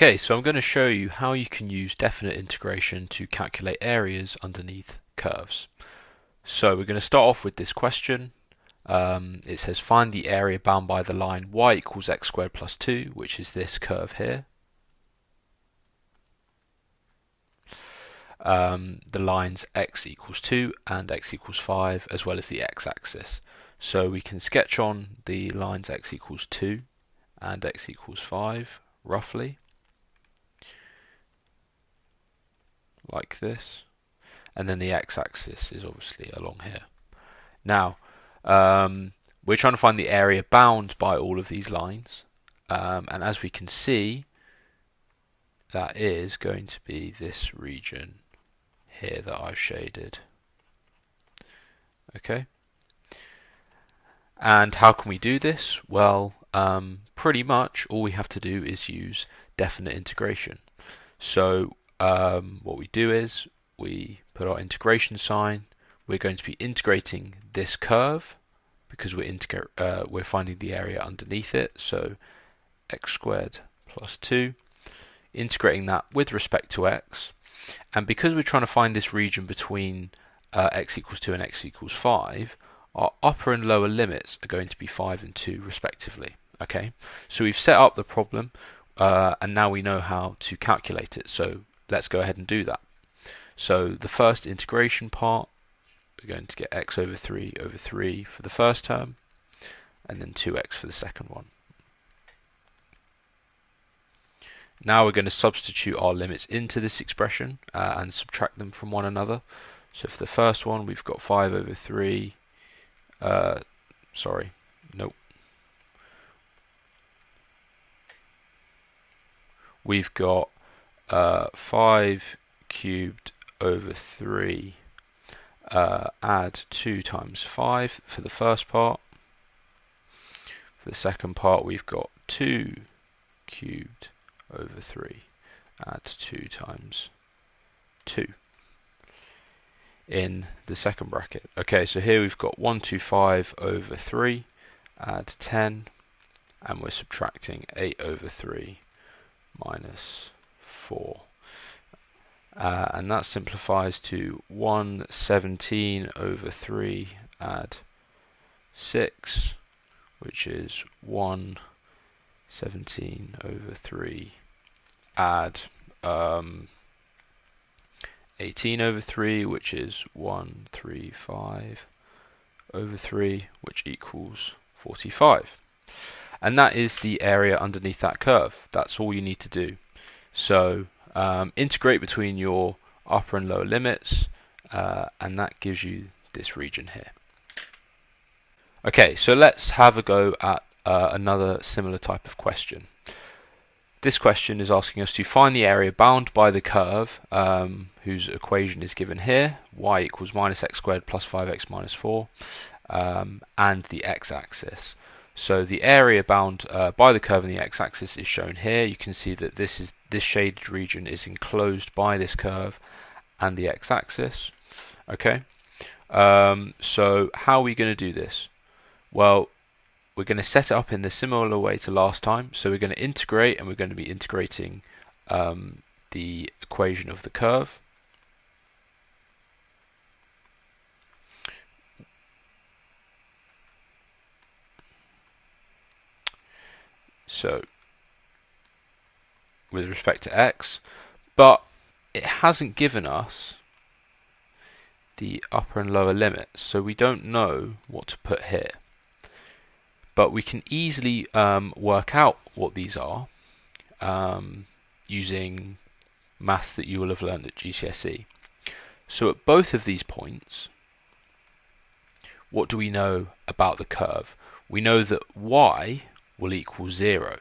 Okay, so I'm going to show you how you can use definite integration to calculate areas underneath curves. So we're going to start off with this question. It says find the area bound by the line y equals x squared plus 2, which is this curve here. The lines x equals 2 and x equals 5, as well as the x-axis. So we can sketch on the lines x equals 2 and x equals 5, roughly, like this. And then the x-axis is obviously along here. Now, we're trying to find the area bound by all of these lines. And as we can see, that is going to be this region here that I've shaded. Okay. And how can we do this? Well, pretty much all we have to do is use definite integration. So what we do is we put our integration sign. We're going to be integrating this curve because we're finding the area underneath it. So x squared plus 2, integrating that with respect to x. And because we're trying to find this region between x equals 2 and x equals 5, our upper and lower limits are going to be 5 and 2 respectively. Okay, so we've set up the problem and now we know how to calculate it. So let's go ahead and do that. So the first integration part, we're going to get x over 3 for the first term, and then 2x for the second one. Now we're going to substitute our limits into this expression and subtract them from one another. So for the first one, we've got 5 over 3. We've got 5 cubed over 3. Add 2 times 5 for the first part. For the second part, we've got 2 cubed over 3. Add 2 times 2 in the second bracket. Okay, so here we've got 125 over 3, add 10, and we're subtracting 8 over 3 minus 4. And that simplifies to 117 over 3, add 6, which is 117 over 3, add 18 over 3, which is 135 over 3, which equals 45. And that is the area underneath that curve. That's all you need to do. So integrate between your upper and lower limits, and that gives you this region here. Okay, so let's have a go at another similar type of question. This question is asking us to find the area bound by the curve, whose equation is given here, y equals minus x squared plus 5x minus 4, and the x-axis. So the area bound by the curve and the x-axis is shown here. You can see that this shaded region is enclosed by this curve and the x-axis. Okay, so how are we going to do this? Well, we're going to set it up in the similar way to last time. So we're going to integrate, and we're going to be integrating the equation of the curve. So with respect to x, but it hasn't given us the upper and lower limits, so we don't know what to put here. But we can easily work out what these are using math that you will have learned at GCSE. So at both of these points, what do we know about the curve? We know that y will equal 0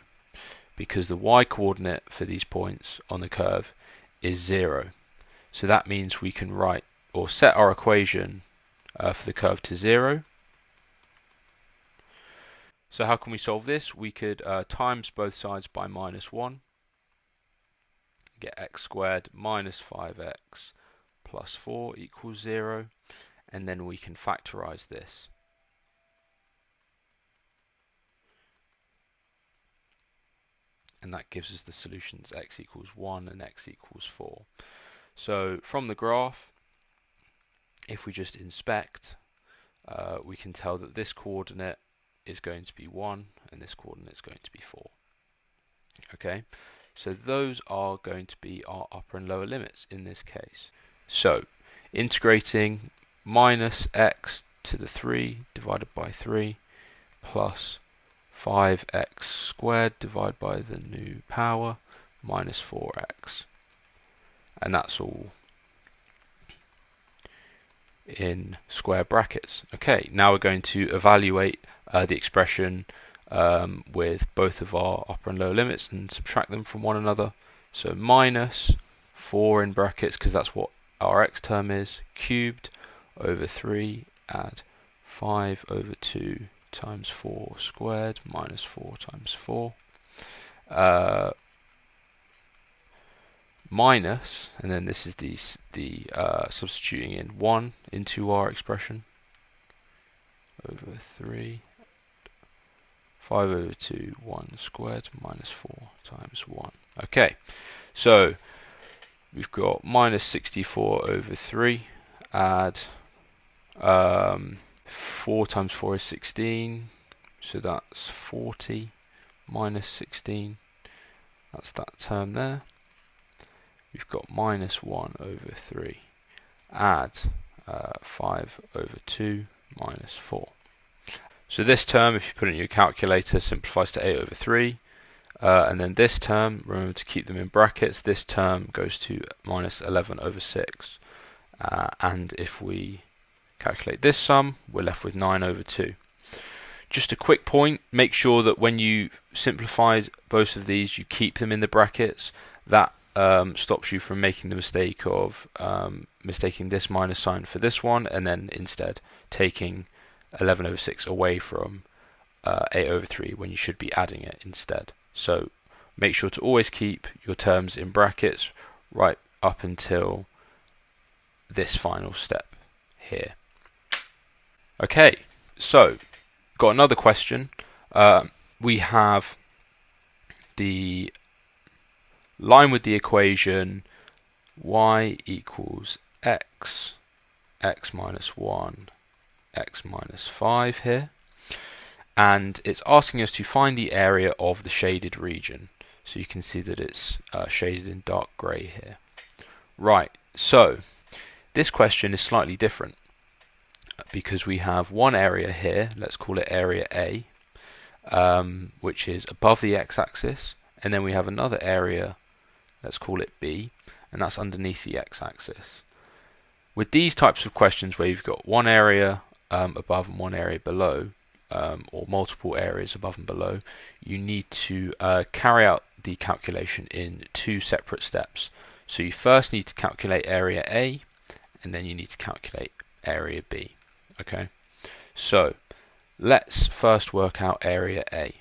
because the y coordinate for these points on the curve is 0. So that means we can write or set our equation for the curve to 0. So how can we solve this? We could times both sides by minus 1, get x squared minus 5x plus 4 equals 0, and then we can factorize this. and that gives us the solutions x equals 1 and x equals 4. So from the graph, if we just inspect, we can tell that this coordinate is going to be 1 and this coordinate is going to be 4. Okay, so those are going to be our upper and lower limits in this case. So integrating minus x to the 3 divided by 3 plus 5x squared divided by the new power minus 4x, and that's all in square brackets. Okay, now we're going to evaluate the expression with both of our upper and lower limits and subtract them from one another. So minus 4 in brackets, because that's what our x term is, cubed over 3, add 5 over 2 times 4 squared minus 4 times 4. Minus, and then this is the substituting in 1 into our expression, over 3, 5 over 2, 1 squared minus 4 times 1. Okay, so we've got minus 64 over 3, add 4 times 4 is 16, so that's 40 minus 16, that's that term there. We've got minus 1 over 3, add 5 over 2 minus 4. So this term, if you put it in your calculator, simplifies to 8 over 3. And then this term, remember to keep them in brackets, this term goes to minus 11 over 6. And if we calculate this sum, we're left with 9 over 2. Just a quick point, make sure that when you simplify both of these, you keep them in the brackets. That stops you from making the mistake of mistaking this minus sign for this one, and then instead taking 11 over 6 away from 8 over 3 when you should be adding it instead. So make sure to always keep your terms in brackets right up until this final step here. Okay, so got another question. We have the line with the equation y equals x minus 1, x minus 5 here, and it's asking us to find the area of the shaded region. So you can see that it's shaded in dark grey here. Right, so this question is slightly different because we have one area here, let's call it area A, which is above the x-axis, and then we have another area, let's call it B, and that's underneath the x-axis. With these types of questions where you've got one area above and one area below, or multiple areas above and below, you need to carry out the calculation in two separate steps. So you first need to calculate area A, and then you need to calculate area B. Okay, so let's first work out area A.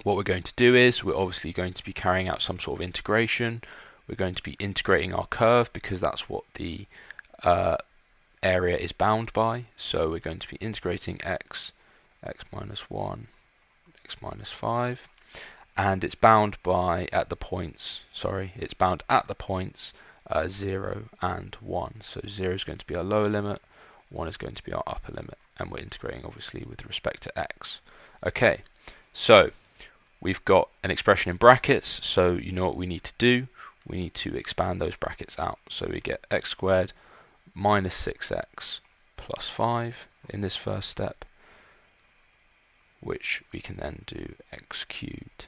What we're going to do is we're obviously going to be carrying out some sort of integration. We're going to be integrating our curve because that's what the area is bound by. So we're going to be integrating x minus 1, x minus 5, and it's bound by at the points 0 and 1. So 0 is going to be our lower limit, 1 is going to be our upper limit, and we're integrating obviously with respect to x. Okay, so we've got an expression in brackets, so you know what we need to do. We need to expand those brackets out. So we get x squared minus 6x plus 5 in this first step, which we can then do x cubed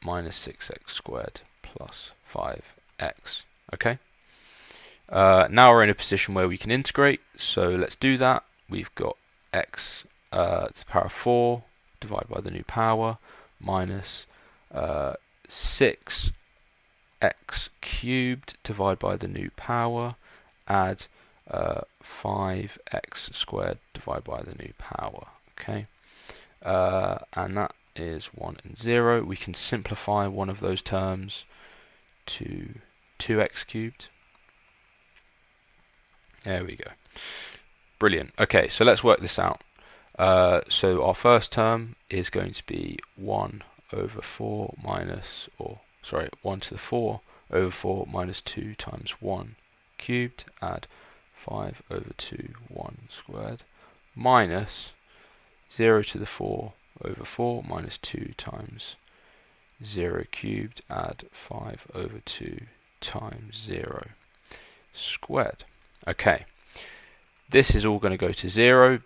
minus 6x squared plus 5x. Okay. Now we're in a position where we can integrate, so let's do that. We've got x to the power of 4 divided by the new power minus 6x cubed divided by the new power, add 5x squared divided by the new power. Okay, and that is 1 and 0. We can simplify one of those terms to 2x cubed. There we go. Brilliant. Okay, so let's work this out. So our first term is going to be 1 over 4 minus, or sorry, 1 to the 4 over 4 minus 2 times 1 cubed, add 5 over 2, 1 squared, minus 0 to the 4 over 4 minus 2 times 0 cubed, add 5 over 2 times 0 squared. Okay, this is all going to go to 0.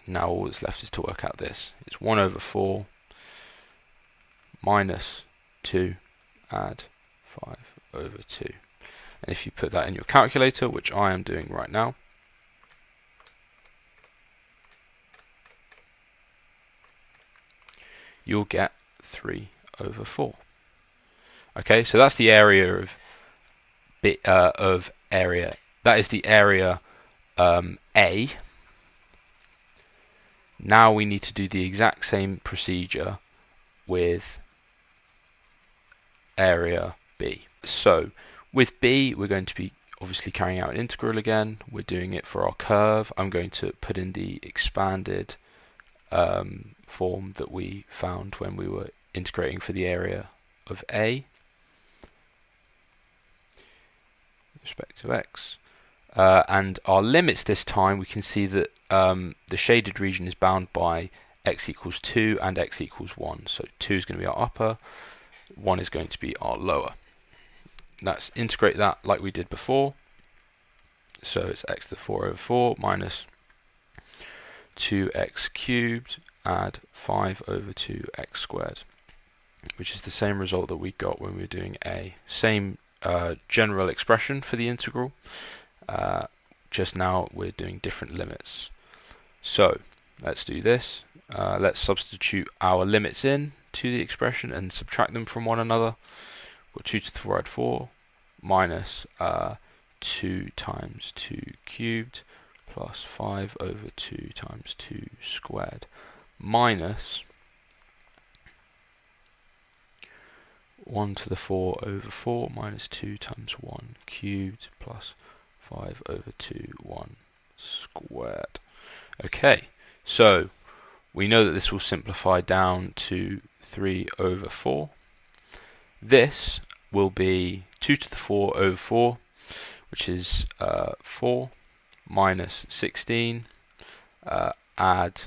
Now all that's left is to work out this. It's 1 over 4 minus 2, add 5 over 2. And if you put that in your calculator, which I am doing right now, you'll get 3 over 4. Okay, so that's the area of area. That is the area A. Now we need to do the exact same procedure with area B. So with B, we're going to be obviously carrying out an integral again. We're doing it for our curve. I'm going to put in the expanded form that we found when we were integrating for the area of A with respect to x. And our limits this time, we can see that the shaded region is bound by x equals 2 and x equals 1. So 2 is going to be our upper, 1 is going to be our lower. Let's integrate that like we did before. So it's x to the 4 over 4 minus 2x cubed, add 5 over 2x squared, which is the same result that we got when we were doing A. Same general expression for the integral, just now we're doing different limits. So let's do this. Let's substitute our limits in to the expression and subtract them from one another. We've got 2 to the 4 add 4 minus 2 times 2 cubed plus 5 over 2 times 2 squared minus 1 to the 4 over 4 minus 2 times 1 cubed plus 5 over 2, 1 squared. Okay, so we know that this will simplify down to 3 over 4. This will be 2 to the 4 over 4, which is 4 minus 16, add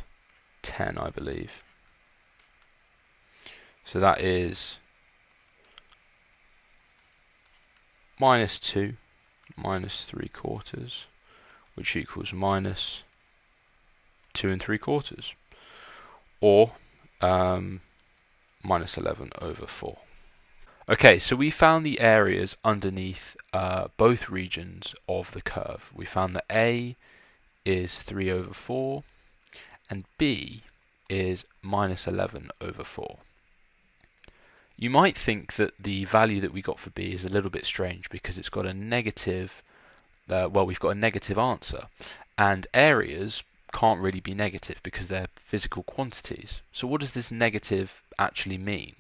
10, I believe. So that is minus 2 minus 3/4, which equals minus 2 3/4, or minus 11 over 4. Okay, so we found the areas underneath both regions of the curve. We found that A is 3 over 4 and B is minus 11 over 4. You might think that the value that we got for B is a little bit strange because it's got a negative, we've got a negative answer, and areas can't really be negative because they're physical quantities. So what does this negative actually mean?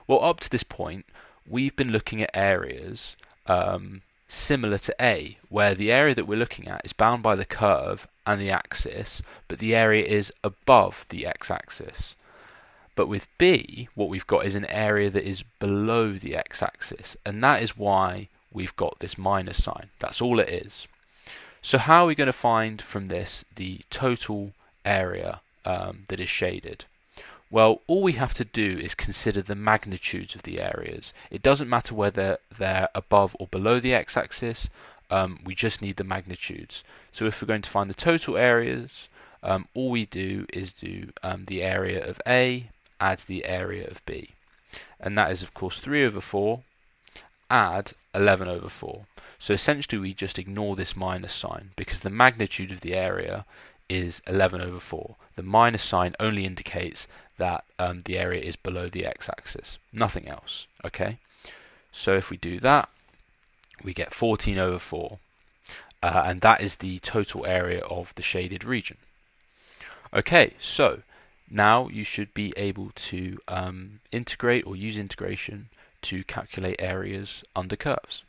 Well, up to this point, we've been looking at areas similar to A, where the area that we're looking at is bound by the curve and the axis, but the area is above the x-axis. But with B, what we've got is an area that is below the x-axis, and that is why we've got this minus sign. That's all it is. So how are we going to find from this the total area that is shaded? Well, all we have to do is consider the magnitudes of the areas. It doesn't matter whether they're above or below the x-axis, we just need the magnitudes. So if we're going to find the total areas, all we do is do the area of A, add the area of B. And that is, of course, 3 over 4, add 11 over 4. So essentially we just ignore this minus sign because the magnitude of the area is 11 over 4. The minus sign only indicates that the area is below the x-axis, nothing else. Okay, so if we do that, we get 14 over 4, and that is the total area of the shaded region. Okay, so now you should be able to integrate or use integration to calculate areas under curves.